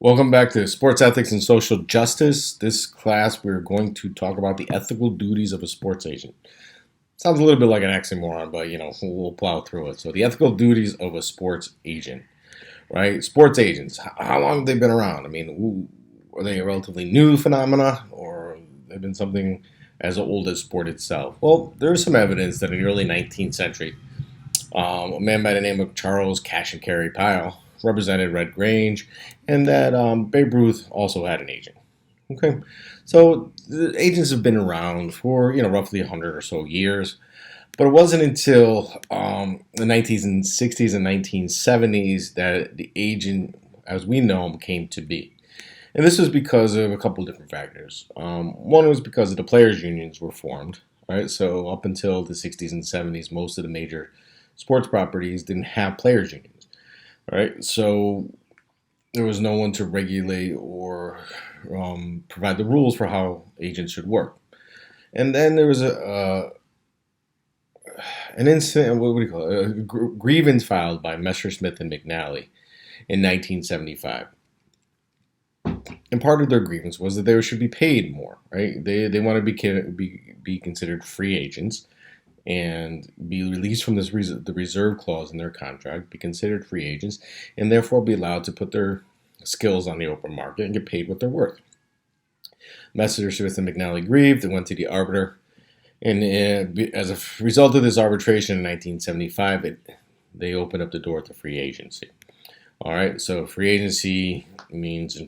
Welcome back to Sports Ethics and Social Justice. This class, we're going to talk about the ethical duties of a sports agent. Sounds a little bit like an oxymoron, but we'll plow through it. So, the ethical duties of a sports agent, right? Sports agents, how long have they been around? I mean, are they a relatively new phenomena, or they've been something as old as sport itself? Well, there's some evidence that in the early 19th century, a man by the name of Charles Cash and Carry Pyle represented Red Grange, and that Babe Ruth also had an agent. Okay, so the agents have been around for roughly 100 or so years, but it wasn't until the 1960s and 1970s that the agent, as we know him, came to be. And this was because of a couple different factors. One was because the players' unions were formed. Right, so up until the 60s and 70s, most of the major sports properties didn't have players' unions. Right, so there was no one to regulate or provide the rules for how agents should work. And then there was an incident, what do you call it? A grievance filed by Messerschmitt and McNally in 1975. And part of their grievance was that they should be paid more. Right, they want to be considered free agents and be released from the reserve clause in their contract, be considered free agents, and therefore be allowed to put their skills on the open market and get paid what they're worth. Messerschmitt and McNally grieved and went to the arbiter, and as a result of this arbitration in 1975, they opened up the door to free agency. All right, so free agency means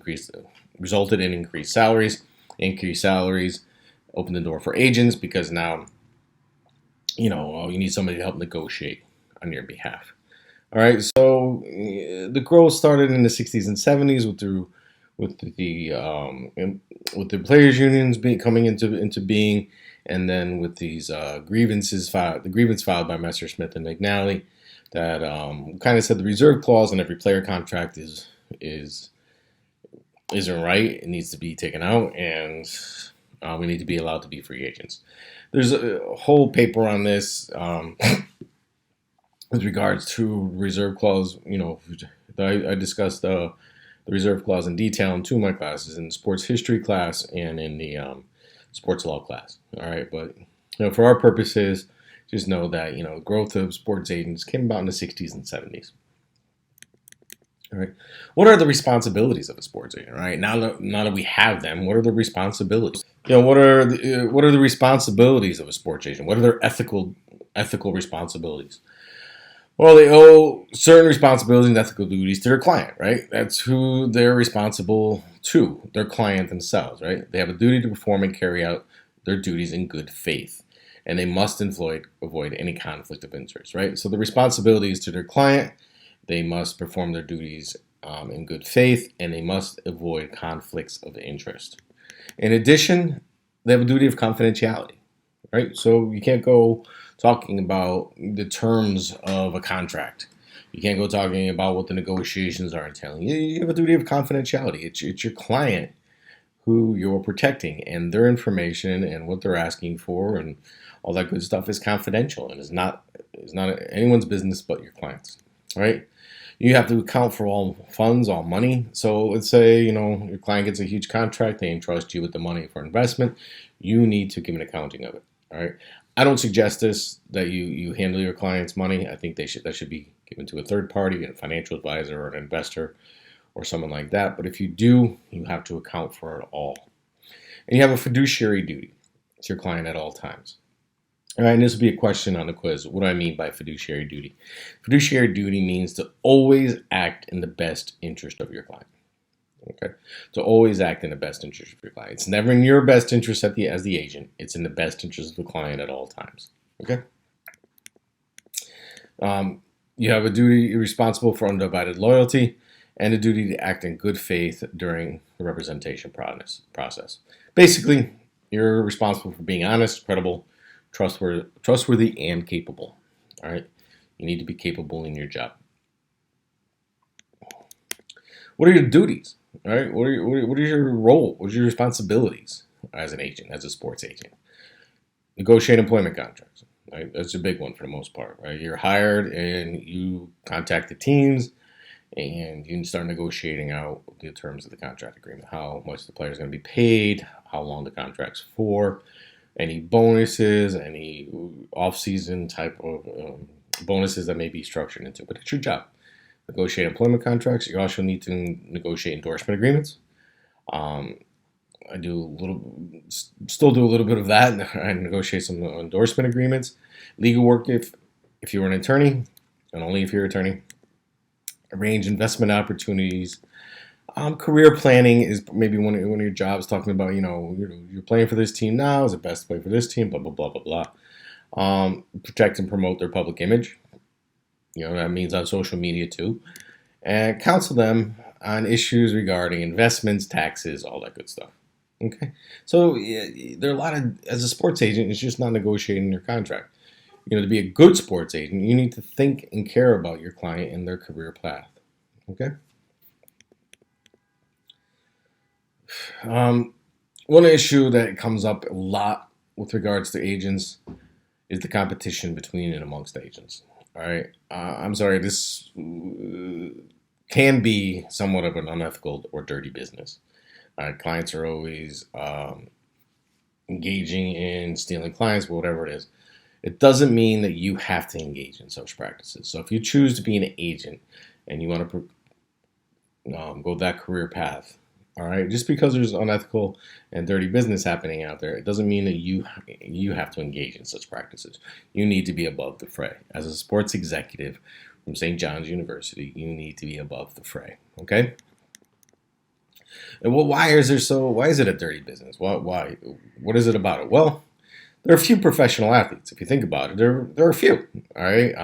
resulted in increased salaries. Increased salaries opened the door for agents because now you need somebody to help negotiate on your behalf. All right, so the growth started in the 60s and 70s with the players' unions coming into being, and then with these grievances filed, the grievance filed by Messerschmitt and McNally that kind of said the reserve clause in every player contract isn't right. It needs to be taken out, and we need to be allowed to be free agents. There's a whole paper on this with regards to reserve clause. I discussed the reserve clause in detail in two of my classes, in the sports history class and in the sports law class. All right, but for our purposes, just know that growth of sports agents came about in the 60s and 70s. All right, what are the responsibilities of a sports agent? Right, now that we have them, what are the responsibilities? What are the responsibilities of a sports agent? What are their ethical responsibilities? Well, they owe certain responsibilities and ethical duties to their client, right? That's who they're responsible to, their client themselves, right? They have a duty to perform and carry out their duties in good faith, and they must avoid any conflict of interest, right? So the responsibilities to their client, they must perform their duties in good faith, and they must avoid conflicts of interest. In addition, they have a duty of confidentiality, right? So you can't go talking about the terms of a contract. You can't go talking about what the negotiations are entailing. You have a duty of confidentiality. It's your client who you're protecting, and their information and what they're asking for and all that good stuff is confidential and is not anyone's business but your client's, right? You have to account for all funds, all money. So let's say, your client gets a huge contract, they entrust you with the money for investment. You need to give an accounting of it. All right. I don't suggest that you handle your client's money. I think that should be given to a third party, a financial advisor or an investor or someone like that. But if you do, you have to account for it all. And you have a fiduciary duty to your client at all times. All right, and this will be a question on the quiz. What do I mean by fiduciary duty? Fiduciary duty means to always act in the best interest of your client. Okay, to always act in the best interest of your client. It's never in your best interest as the agent. It's in the best interest of the client at all times. Okay. You have a duty responsible for undivided loyalty and a duty to act in good faith during the representation process. Basically, you're responsible for being honest, credible, trustworthy, and capable. All right, you need to be capable in your job. What are your duties? All right, what is your role? What are your responsibilities as an agent, as a sports agent? Negotiate employment contracts. Right, that's a big one for the most part. Right, you're hired and you contact the teams. and you can start negotiating out the terms of the contract agreement, how much the player is going to be paid, how long the contract's for, any bonuses, any off-season type of bonuses that may be structured into. But it's your job. Negotiate employment contracts. You also need to negotiate endorsement agreements. I still do a little bit of that. I negotiate some endorsement agreements. Legal work if you're an attorney, and only if you're an attorney. Arrange investment opportunities. Career planning is maybe one of your jobs. Talking about you're playing for this team now. Is it best to play for this team? Blah blah blah blah blah. Protect and promote their public image. That means on social media too, and counsel them on issues regarding investments, taxes, all that good stuff. Okay, so there are a lot of, as a sports agent, it's just not negotiating your contract. To be a good sports agent, you need to think and care about your client and their career path. Okay. One issue that comes up a lot with regards to agents is the competition between and amongst agents. All right. I'm sorry, this can be somewhat of an unethical or dirty business. Clients are always engaging in stealing clients, whatever it is. It doesn't mean that you have to engage in such practices. So if you choose to be an agent and you want to go that career path, all right, just because there's unethical and dirty business happening out there, it doesn't mean that you have to engage in such practices. You need to be above the fray. As a sports executive from St. John's University, you need to be above the fray. Okay. And why is it a dirty business? Why? What is it about it? Well, there are a few professional athletes. If you think about it, there are a few. All right.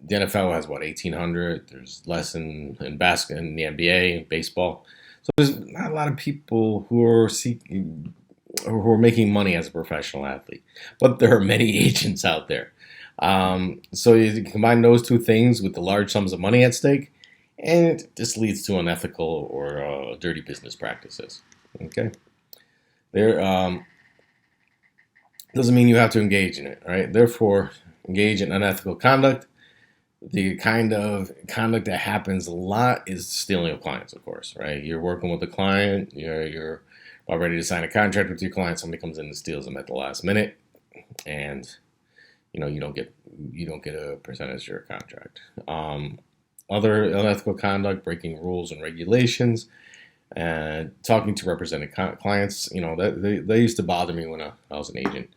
The NFL has 1,800. There's less in basketball, in the NBA, baseball. So there's not a lot of people who are making money as a professional athlete, but there are many agents out there. So you combine those two things with the large sums of money at stake, and this leads to unethical or dirty business practices. Okay, there doesn't mean you have to engage in it. Right? Therefore, engage in unethical conduct. The kind of conduct that happens a lot is stealing of clients, of course, right? You're working with a client, you're about ready to sign a contract with your client, somebody comes in and steals them at the last minute, and you don't get a percentage of your contract. Other unethical conduct, breaking rules and regulations, and talking to represented clients, that they used to bother me when I was an agent.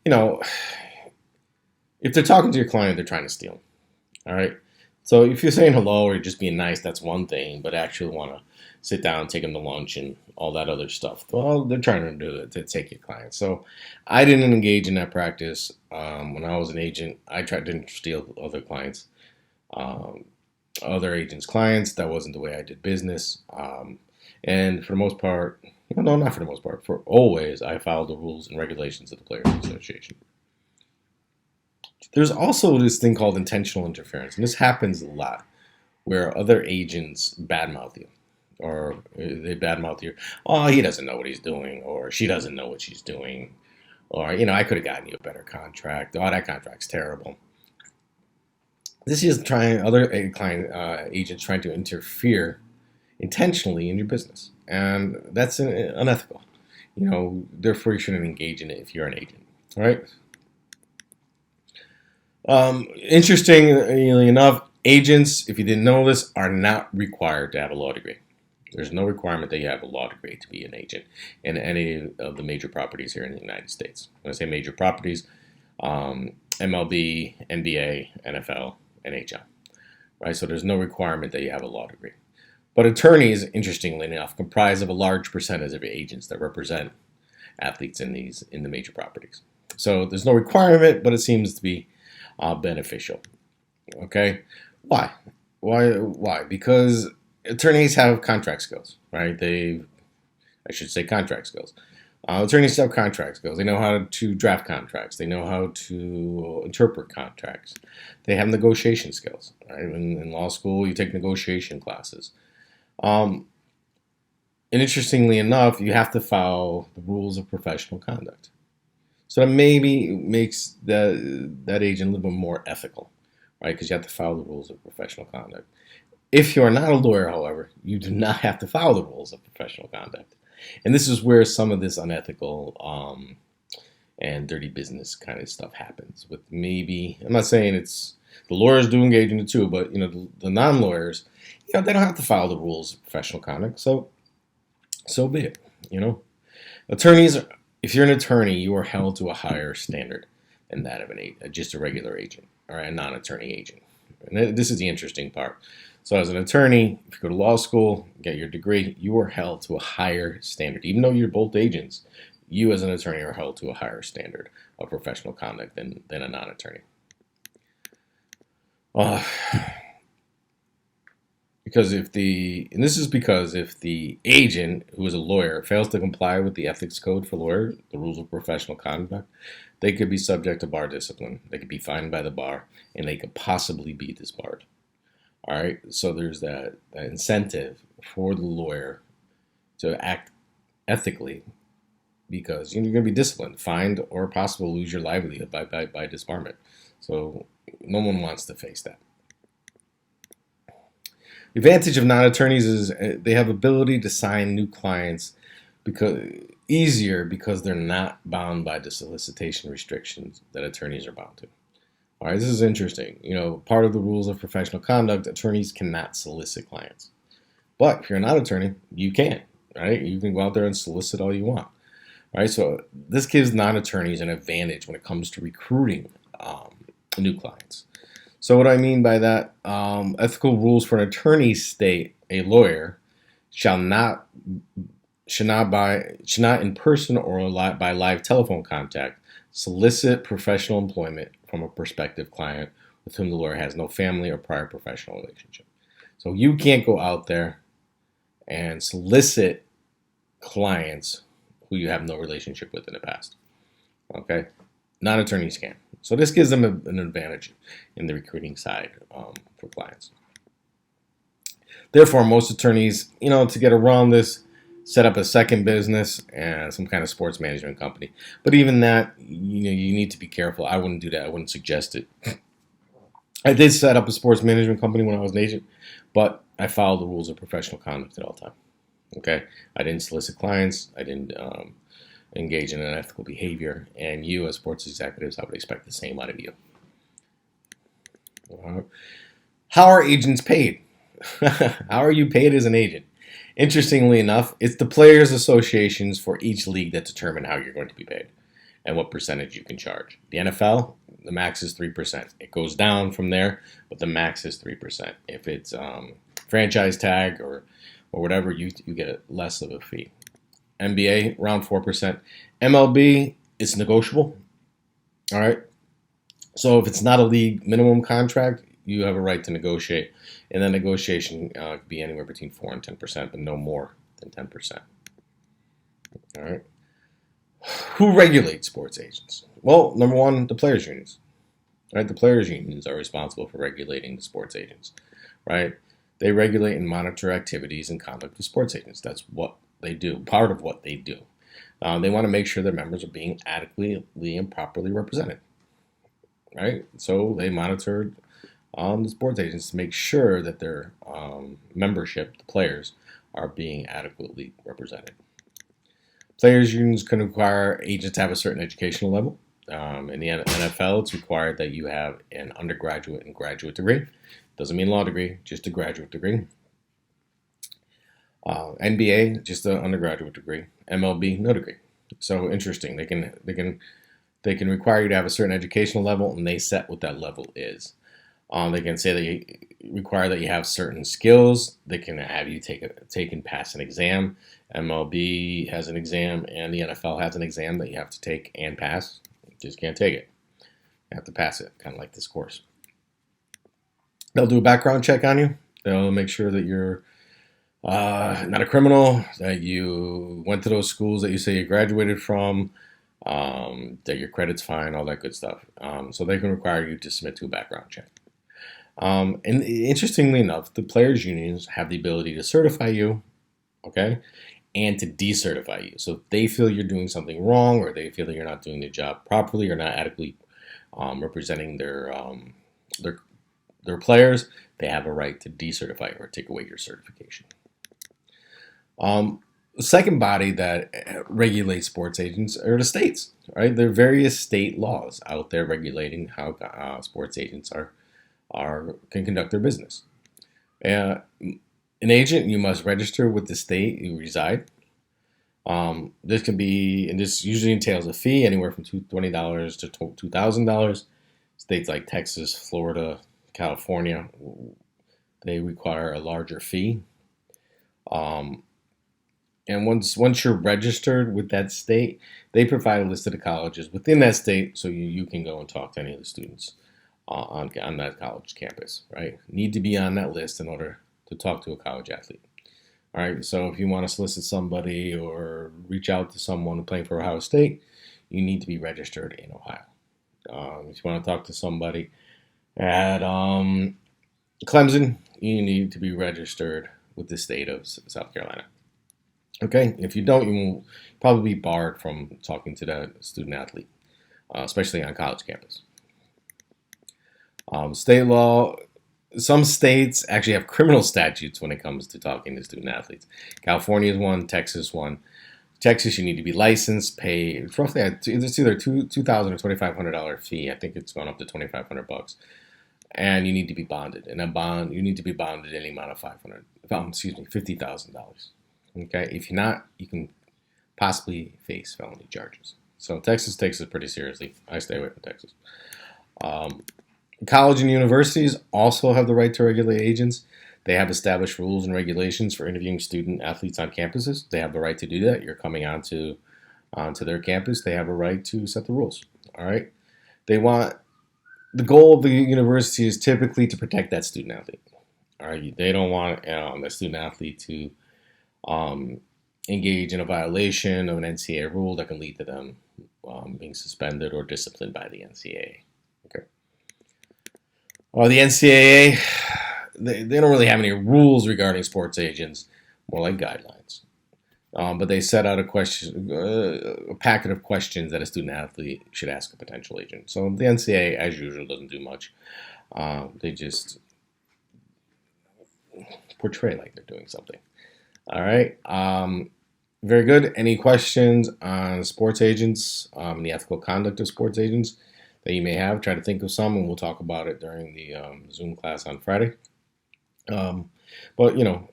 If they're talking to your client, they're trying to steal. All right. So if you're saying hello or just being nice, that's one thing. But actually want to sit down, take them to lunch, and all that other stuff. Well, they're trying to do it to take your clients. So I didn't engage in that practice. When I was an agent, I tried to steal other clients, other agents' clients. That wasn't the way I did business. And for the most part, no, not for the most part. For always, I followed the rules and regulations of the Players Association. There's also this thing called intentional interference, and this happens a lot, where other agents badmouth you, or they badmouth you. Oh, he doesn't know what he's doing, or she doesn't know what she's doing, or I could have gotten you a better contract. Oh, that contract's terrible. This is other client agents trying to interfere intentionally in your business, and that's unethical. Therefore you shouldn't engage in it if you're an agent. All right. Interestingly enough, agents, if you didn't know this, are not required to have a law degree. There's no requirement that you have a law degree to be an agent in any of the major properties here in the United States. When I say major properties, MLB, NBA, NFL, NHL. Right? So there's no requirement that you have a law degree. But attorneys, interestingly enough, comprise of a large percentage of agents that represent athletes in the major properties. So there's no requirement, but it seems to be beneficial. Okay, why? Because attorneys have contract skills, right? I should say contract skills. Attorneys have contract skills. They know how to draft contracts. They know how to interpret contracts. They have negotiation skills. Right? In law school, you take negotiation classes. And interestingly enough, you have to follow the rules of professional conduct. So that maybe makes that agent a little bit more ethical, right? Because you have to follow the rules of professional conduct. If you are not a lawyer, however, you do not have to follow the rules of professional conduct. And this is where some of this unethical and dirty business kind of stuff happens. With maybe, I'm not saying it's the lawyers do engage in it too, but the non-lawyers, they don't have to follow the rules of professional conduct. So be it. Attorneys, if you're an attorney, you are held to a higher standard than that of just a regular agent, or a non-attorney agent. And this is the interesting part. So as an attorney, if you go to law school, get your degree, you are held to a higher standard. Even though you're both agents, you as an attorney are held to a higher standard of professional conduct than a non-attorney. Because if the agent, who is a lawyer, fails to comply with the ethics code for lawyers, the rules of professional conduct, they could be subject to bar discipline. They could be fined by the bar, and they could possibly be disbarred. All right, so there's that incentive for the lawyer to act ethically, because you're going to be disciplined, fined, or possibly lose your livelihood by disbarment. So no one wants to face that. The advantage of non-attorneys is they have ability to sign new clients easier because they're not bound by the solicitation restrictions that attorneys are bound to. All right, this is interesting. Part of the rules of professional conduct, attorneys cannot solicit clients. But if you're not an attorney, you can, right? You can go out there and solicit all you want, right? So this gives non-attorneys an advantage when it comes to recruiting new clients. So what I mean by that, ethical rules for an attorney state a lawyer should not in person or by live telephone contact solicit professional employment from a prospective client with whom the lawyer has no family or prior professional relationship. So you can't go out there and solicit clients who you have no relationship with in the past. Okay? Non-attorneys can. So this gives them an advantage in the recruiting side for clients. Therefore, most attorneys, to get around this, set up a second business and some kind of sports management company. But even that, you need to be careful. I wouldn't do that. I wouldn't suggest it. I did set up a sports management company when I was an agent, but I followed the rules of professional conduct at all time. Okay, I didn't solicit clients. I didn't engage in unethical behavior. And you, as sports executives, I would expect the same out of you. How are agents paid? How are you paid as an agent? Interestingly enough, it's the players' associations for each league that determine how you're going to be paid and what percentage you can charge. The NFL, the max is 3%. It goes down from there, but the max is 3%. If it's franchise tag or whatever, you get less of a fee. NBA, around 4%. MLB, it's negotiable. All right. So if it's not a league minimum contract, you have a right to negotiate. And then negotiation could be anywhere between 4 and 10%, but no more than 10%. All right. Who regulates sports agents? Well, number one, the players' unions. Right? The players' unions are responsible for regulating the sports agents. Right? They regulate and monitor activities and conduct of sports agents. That's what they do. Part of what they do. They want to make sure their members are being adequately and properly represented. Right? So they monitor the sports agents to make sure that their membership, the players, are being adequately represented. Players' unions can require agents to have a certain educational level. In the NFL, it's required that you have an undergraduate and graduate degree. Doesn't mean law degree, just a graduate degree. NBA, just an undergraduate degree. MLB, no degree. So interesting. They can require you to have a certain educational level, and they set what that level is. They can say that you require that you have certain skills. They can have you take and pass an exam. MLB has an exam, and the NFL has an exam that you have to take and pass. You just can't take it. You have to pass it, kind of like this course. They'll do a background check on you. They'll make sure that you're not a criminal, that you went to those schools that you say you graduated from, that your credit's fine, all that good stuff. So they can require you to submit to a background check. And interestingly enough, the players' unions have the ability to certify you, okay, and to decertify you. So if they feel you're doing something wrong, or they feel that you're not doing the job properly, or not adequately representing their their players, they have a right to decertify or take away your certification. The second body that regulates sports agents are the states, right? There are various state laws out there regulating how sports agents can conduct their business. An agent, you must register with the state you reside. This can be, and this usually entails a fee anywhere from $20 to $2,000. States like Texas, Florida, California, they require a larger fee. And once you're registered with that state, they provide a list of the colleges within that state, so you can go and talk to any of the students on that college campus. Right? Need to be on that list in order to talk to a college athlete. All right. So if you want to solicit somebody or reach out to someone playing for Ohio State, you need to be registered in Ohio. If you want to talk to somebody at Clemson, you need to be registered with the state of South Carolina. Okay, if you don't, you will probably be barred from talking to that student athlete, especially on college campus. State law, some states actually have criminal statutes when it comes to talking to student athletes. California is one, Texas one. Texas, you need to be licensed, pay roughly it's either $2,000 or $2,500 fee. I think it's gone up to $2,500, and you need to be bonded. And you need to be bonded any amount of $50,000. Okay, if you're not, you can possibly face felony charges. So Texas takes it pretty seriously. I stay away from Texas. College and universities also have the right to regulate agents. They have established rules and regulations for interviewing student athletes on campuses. They have the right to do that. You're coming onto their campus. They have a right to set the rules. All right. The goal of the university is typically to protect that student athlete. All right. They don't want that student athlete to engage in a violation of an NCAA rule that can lead to them being suspended or disciplined by the NCAA. Okay. The NCAA, they don't really have any rules regarding sports agents, more like guidelines. But they set out a packet of questions that a student athlete should ask a potential agent. So the NCAA, as usual, doesn't do much. They just portray like they're doing something. All right. Very good. Any questions on sports agents, the ethical conduct of sports agents that you may have? Try to think of some, and we'll talk about it during the Zoom class on Friday. But, you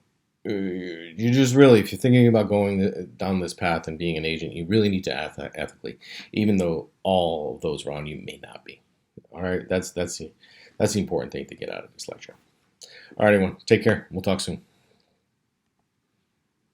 just really, if you're thinking about going down this path and being an agent, you really need to act ethically, even though all of those around you may not be. All right. That's the important thing to get out of this lecture. All right, everyone. Take care. We'll talk soon.